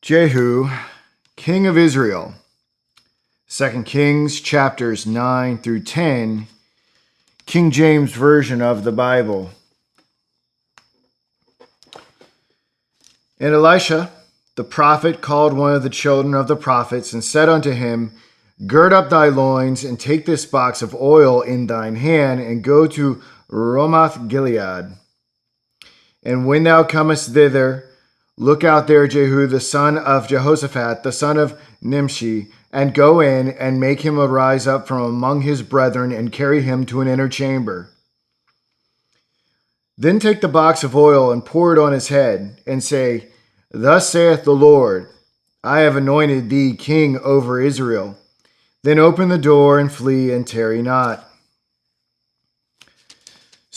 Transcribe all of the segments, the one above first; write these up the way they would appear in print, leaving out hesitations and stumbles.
Jehu, king of Israel. 2 Kings chapters 9 through 10, King James Version of the Bible. And Elisha, the prophet, called one of the children of the prophets and said unto him, Gird up thy loins, and take this box of oil in thine hand, and go to Ramoth Gilead. And when thou comest thither, look out there Jehu the son of Jehoshaphat, the son of Nimshi, and go in, and make him arise up from among his brethren, and carry him to an inner chamber. Then take the box of oil, and pour it on his head, and say, Thus saith the Lord, I have anointed thee king over Israel. Then open the door, and flee, and tarry not.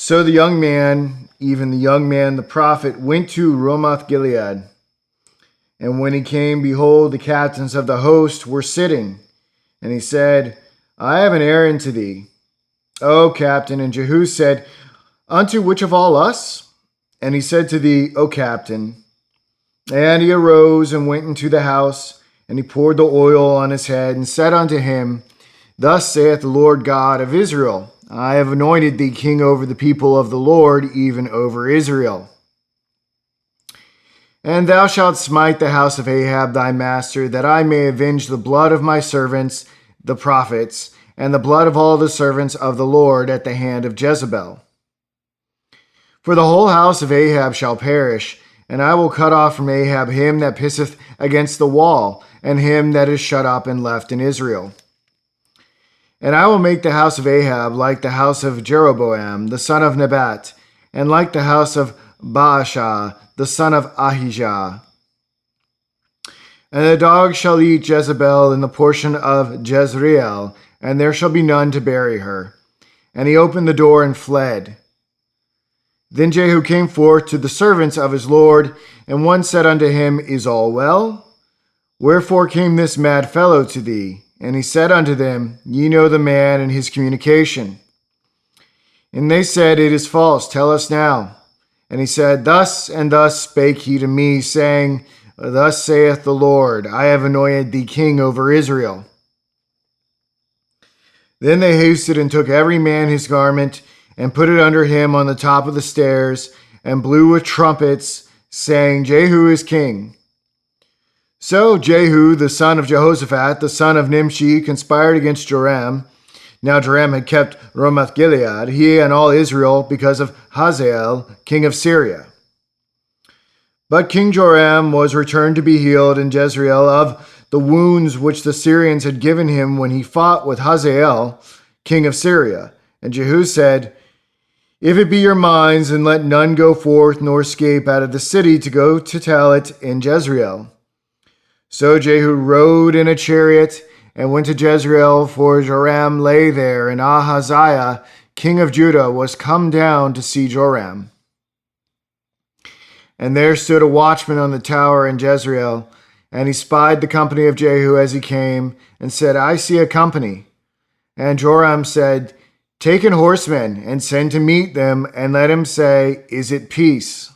So the young man, even the young man the prophet, went to Ramoth Gilead. And when he came, behold, the captains of the host were sitting. And he said, I have an errand to thee, O captain. And Jehu said, Unto which of all us? And he said to thee, O captain. And he arose and went into the house, and he poured the oil on his head, and said unto him, Thus saith the Lord God of Israel, I have anointed thee king over the people of the Lord, even over Israel. And thou shalt smite the house of Ahab thy master, that I may avenge the blood of my servants, the prophets, and the blood of all the servants of the Lord at the hand of Jezebel. For the whole house of Ahab shall perish, and I will cut off from Ahab him that pisseth against the wall, and him that is shut up and left in Israel. And I will make the house of Ahab like the house of Jeroboam, the son of Nebat, and like the house of Baasha, the son of Ahijah. And the dogs shall eat Jezebel in the portion of Jezreel, and there shall be none to bury her. And he opened the door and fled. Then Jehu came forth to the servants of his Lord, and one said unto him, Is all well? Wherefore came this mad fellow to thee? And he said unto them, Ye know the man and his communication. And they said, It is false, tell us now. And he said, Thus and thus spake he to me, saying, Thus saith the Lord, I have anointed thee king over Israel. Then they hasted and took every man his garment, and put it under him on the top of the stairs, and blew with trumpets, saying, Jehu is king. So Jehu, the son of Jehoshaphat, the son of Nimshi, conspired against Joram. Now Joram had kept Ramoth Gilead, he and all Israel, because of Hazael, king of Syria. But King Joram was returned to be healed in Jezreel of the wounds which the Syrians had given him when he fought with Hazael, king of Syria. And Jehu said, If it be your minds, then let none go forth nor escape out of the city to go to tell it in Jezreel. So Jehu rode in a chariot and went to Jezreel, for Joram lay there, and Ahaziah, king of Judah, was come down to see Joram. And there stood a watchman on the tower in Jezreel, and he spied the company of Jehu as he came, and said, I see a company. And Joram said, Take an horseman, and send to meet them, and let him say, Is it peace?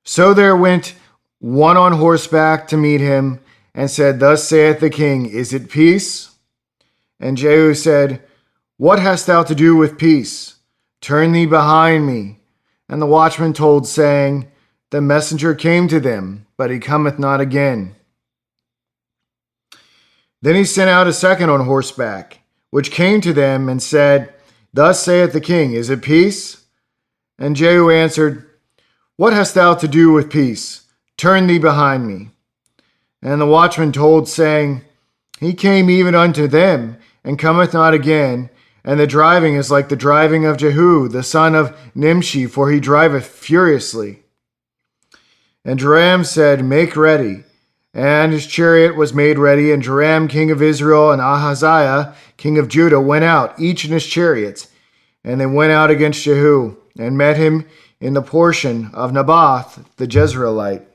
So there went one on horseback to meet him, and said, Thus saith the king, Is it peace? And Jehu said, What hast thou to do with peace? Turn thee behind me. And the watchman told, saying, The messenger came to them, but he cometh not again. Then he sent out a second on horseback, which came to them, and said, Thus saith the king, Is it peace? And Jehu answered, What hast thou to do with peace? Turn thee behind me. And the watchman told, saying, He came even unto them, and cometh not again, and the driving is like the driving of Jehu, the son of Nimshi, for he driveth furiously. And Joram said, Make ready. And his chariot was made ready, and Joram king of Israel and Ahaziah king of Judah went out, each in his chariot. And they went out against Jehu, and met him in the portion of Naboth the Jezreelite.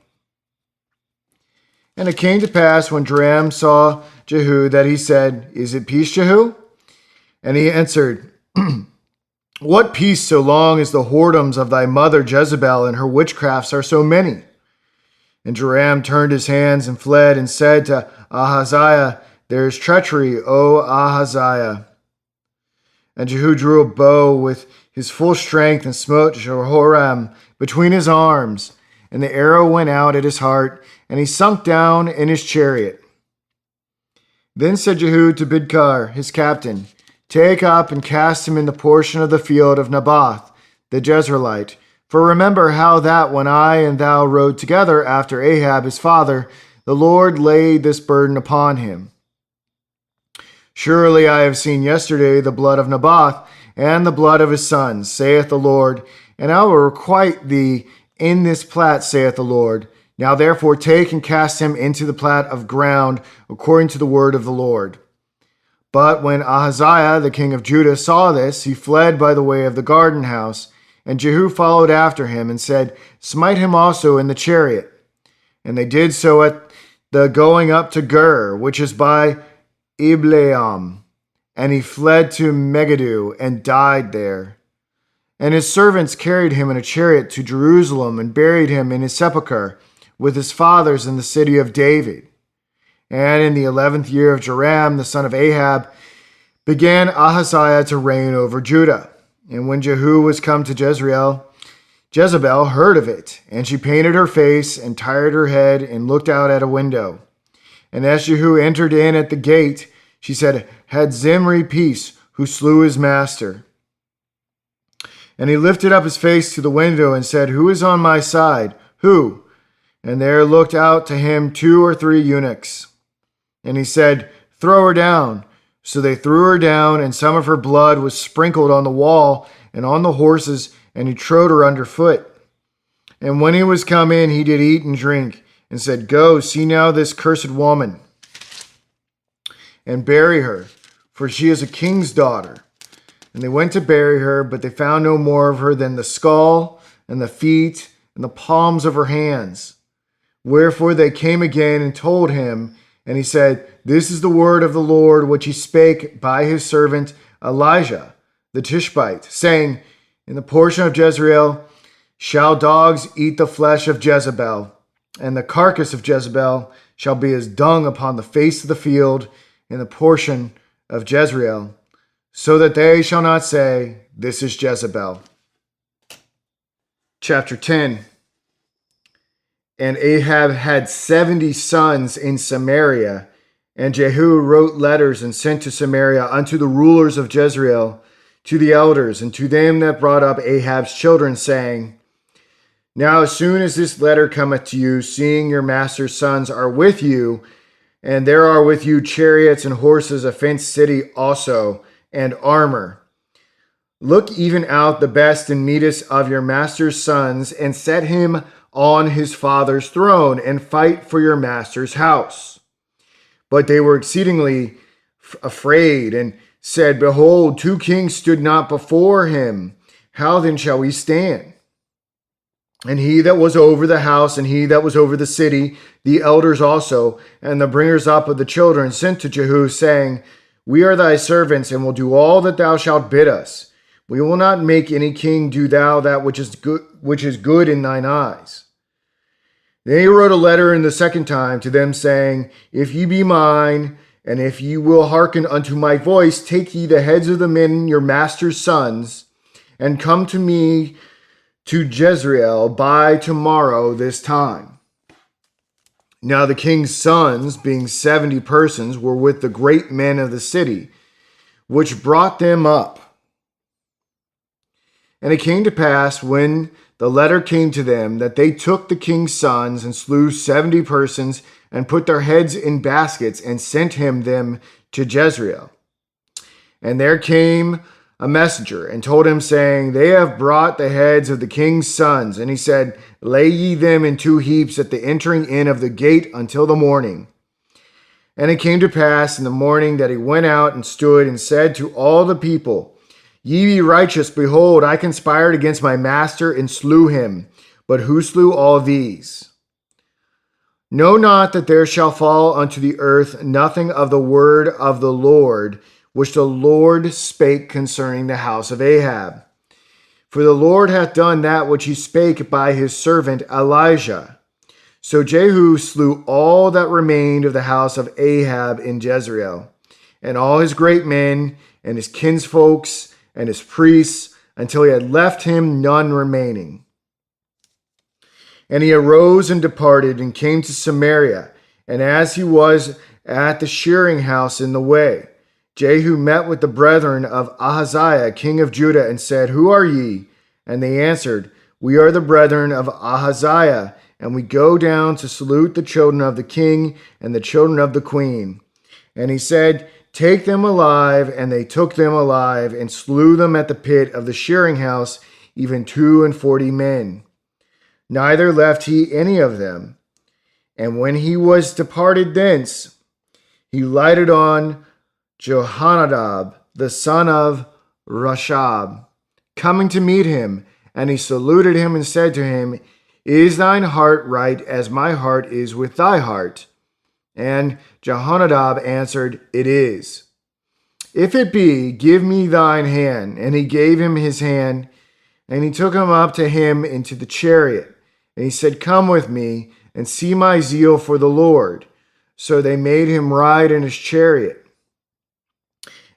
And it came to pass when Joram saw Jehu that he said, Is it peace, Jehu? And he answered, What peace so long as the whoredoms of thy mother Jezebel and her witchcrafts are so many? And Joram turned his hands and fled and said to Ahaziah, "There is treachery, O Ahaziah." And Jehu drew a bow with his full strength and smote Jehoram between his arms. And the arrow went out at his heart, and he sunk down in his chariot. Then said Jehu to Bidkar, his captain, "Take up and cast him in the portion of the field of Naboth, the Jezreelite. For remember how that when I and thou rode together after Ahab his father, the Lord laid this burden upon him. Surely I have seen yesterday the blood of Naboth and the blood of his sons, saith the Lord, and I will requite thee in this plat, saith the Lord. Now therefore take and cast him into the plat of ground, according to the word of the Lord." But when Ahaziah, the king of Judah, saw this, he fled by the way of the garden house. And Jehu followed after him and said, "Smite him also in the chariot." And they did so at the going up to Gur, which is by Ibleam. And he fled to Megiddo and died there. And his servants carried him in a chariot to Jerusalem and buried him in his sepulchre with his fathers in the city of David. And in the 11th year of Joram, the son of Ahab, began Ahaziah to reign over Judah. And when Jehu was come to Jezreel, Jezebel heard of it, and she painted her face and tired her head and looked out at a window. And as Jehu entered in at the gate, she said, "Had Zimri peace, who slew his master?" And he lifted up his face to the window and said, "Who is on my side? Who?" And there looked out to him 2 or 3 eunuchs. And he said, "Throw her down." So they threw her down, and some of her blood was sprinkled on the wall and on the horses, and he trode her underfoot. And when he was come in, he did eat and drink, and said, "Go, see now this cursed woman, and bury her, for she is a king's daughter." And they went to bury her, but they found no more of her than the skull, and the feet, and the palms of her hands. Wherefore they came again and told him, and he said, "This is the word of the Lord, which he spake by his servant Elijah the Tishbite, saying, In the portion of Jezreel shall dogs eat the flesh of Jezebel, and the carcass of Jezebel shall be as dung upon the face of the field in the portion of Jezreel, so that they shall not say, This is Jezebel." Chapter 10. And Ahab had 70 sons in Samaria, and Jehu wrote letters and sent to Samaria unto the rulers of Jezreel, to the elders, and to them that brought up Ahab's children, saying, Now as soon as this letter cometh to you, seeing your master's sons are with you, and there are with you chariots and horses, a fenced city also, and armor, look even out the best and meetest of your master's sons, and set him on his father's throne, and fight for your master's house. But they were exceedingly afraid, and said, Behold, 2 kings stood not before him. How then shall we stand? And he that was over the house, and he that was over the city, the elders also, and the bringers up of the children, sent to Jehu, saying, We are thy servants, and will do all that thou shalt bid us. We will not make any king do thou that which is good in thine eyes. Then he wrote a letter in the second time to them, saying, If ye be mine, and if ye will hearken unto my voice, take ye the heads of the men your master's sons, and come to me to Jezreel by tomorrow this time. Now the king's sons, being 70 persons, were with the great men of the city, which brought them up. And it came to pass, when the letter came to them, that they took the king's sons and slew 70 persons, and put their heads in baskets, and sent him them to Jezreel. And there came a messenger, and told him, saying, They have brought the heads of the king's sons. And he said, Lay ye them in 2 heaps at the entering in of the gate until the morning. And it came to pass in the morning that he went out and stood, and said to all the people, Ye be righteous, behold, I conspired against my master, and slew him. But who slew all these? Know not that there shall fall unto the earth nothing of the word of the Lord, which the Lord spake concerning the house of Ahab. For the Lord hath done that which he spake by his servant Elijah. So Jehu slew all that remained of the house of Ahab in Jezreel, and all his great men, and his kinsfolks, and his priests, until he had left him none remaining. And he arose and departed, and came to Samaria. And as he was at the shearing house in the way, Jehu met with the brethren of Ahaziah, king of Judah, and said, Who are ye? And they answered, We are the brethren of Ahaziah, and we go down to salute the children of the king and the children of the queen. And he said, Take them alive. And they took them alive, and slew them at the pit of the shearing house, even 42 men. Neither left he any of them. And when he was departed thence, he lighted on Jehonadab, the son of Rashab, coming to meet him. And he saluted him and said to him, Is thine heart right as my heart is with thy heart? And Jehonadab answered, It is. If it be, give me thine hand. And he gave him his hand, and he took him up to him into the chariot. And he said, Come with me, and see my zeal for the Lord. So they made him ride in his chariot.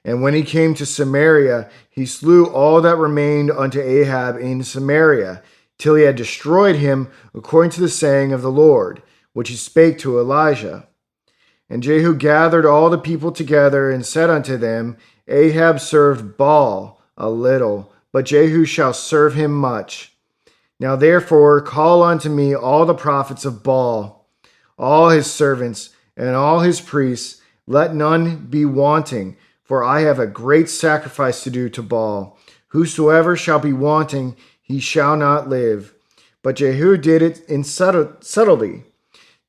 And when he came to Samaria, he slew all that remained unto Ahab in Samaria, till he had destroyed him, according to the saying of the Lord, which he spake to Elijah. And Jehu gathered all the people together, and said unto them, Ahab served Baal a little, but Jehu shall serve him much. Now therefore call unto me all the prophets of Baal, all his servants, and all his priests. Let none be wanting, for I have a great sacrifice to do to Baal. Whosoever shall be wanting, he shall not live. But Jehu did it in subtlety,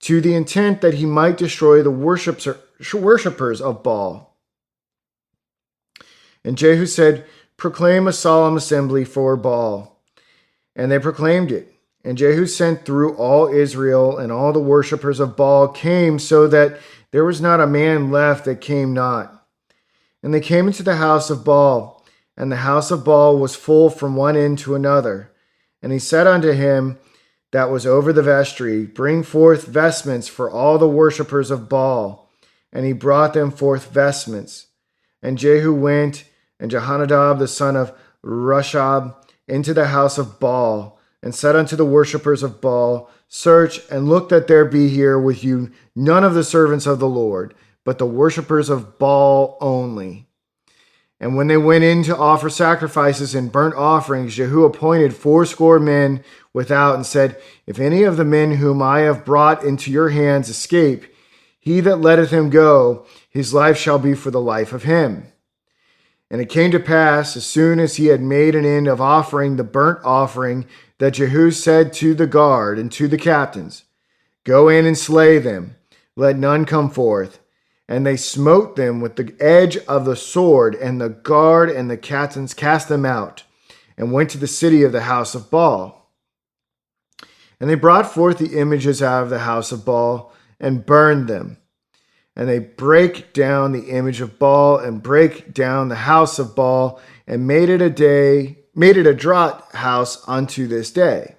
to the intent that he might destroy the worshippers of Baal. And Jehu said, Proclaim a solemn assembly for Baal. And they proclaimed it. And Jehu sent through all Israel, and all the worshippers of Baal came, so that there was not a man left that came not. And they came into the house of Baal, and the house of Baal was full from one end to another. And he said unto him that was over the vestry, Bring forth vestments for all the worshippers of Baal. And he brought them forth vestments. And Jehu went, and Jehonadab the son of Rashab, into the house of Baal, and said unto the worshippers of Baal, Search and look that there be here with you none of the servants of the Lord, but the worshippers of Baal only. And when they went in to offer sacrifices and burnt offerings, Jehu appointed 80 men without, and said, If any of the men whom I have brought into your hands escape, he that letteth him go, his life shall be for the life of him. And it came to pass, as soon as he had made an end of offering the burnt offering, that Jehu said to the guard and to the captains, Go in and slay them, let none come forth. And they smote them with the edge of the sword, and the guard and the captains cast them out, and went to the city of the house of Baal. And they brought forth the images out of the house of Baal, and burned them. And they break down the image of Baal, and break down the house of Baal, and made it a draught house unto this day.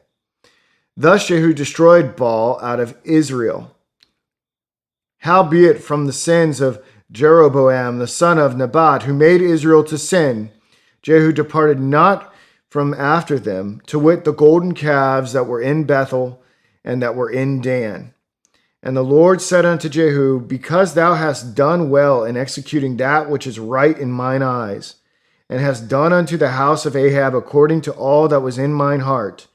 Thus Jehu destroyed Baal out of Israel. Howbeit from the sins of Jeroboam the son of Nebat, who made Israel to sin, Jehu departed not from after them, to wit the golden calves that were in Bethel, and that were in Dan. And the Lord said unto Jehu, Because thou hast done well in executing that which is right in mine eyes, and hast done unto the house of Ahab according to all that was in mine heart,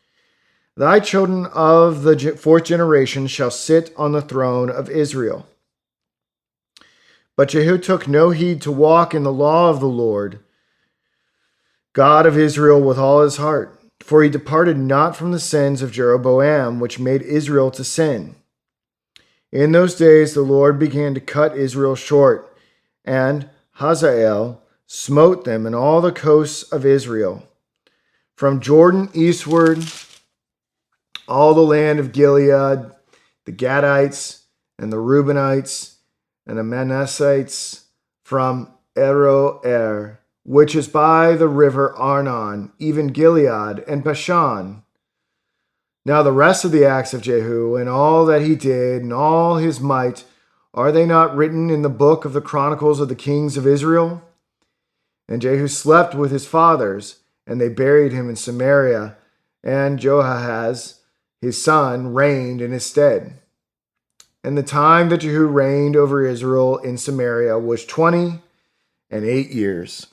thy children of the 4th generation shall sit on the throne of Israel. But Jehu took no heed to walk in the law of the Lord, God of Israel, with all his heart, for he departed not from the sins of Jeroboam, which made Israel to sin. In those days the Lord began to cut Israel short, and Hazael smote them in all the coasts of Israel, from Jordan eastward, all the land of Gilead, the Gadites, and the Reubenites, and the Manassites, from Aroer, which is by the river Arnon, even Gilead and Bashan, Now the rest of the acts of Jehu, and all that he did, and all his might, are they not written in the book of the Chronicles of the kings of Israel? And Jehu slept with his fathers, and they buried him in Samaria, and Jehoahaz, his son, reigned in his stead. And the time that Jehu reigned over Israel in Samaria was 28 years.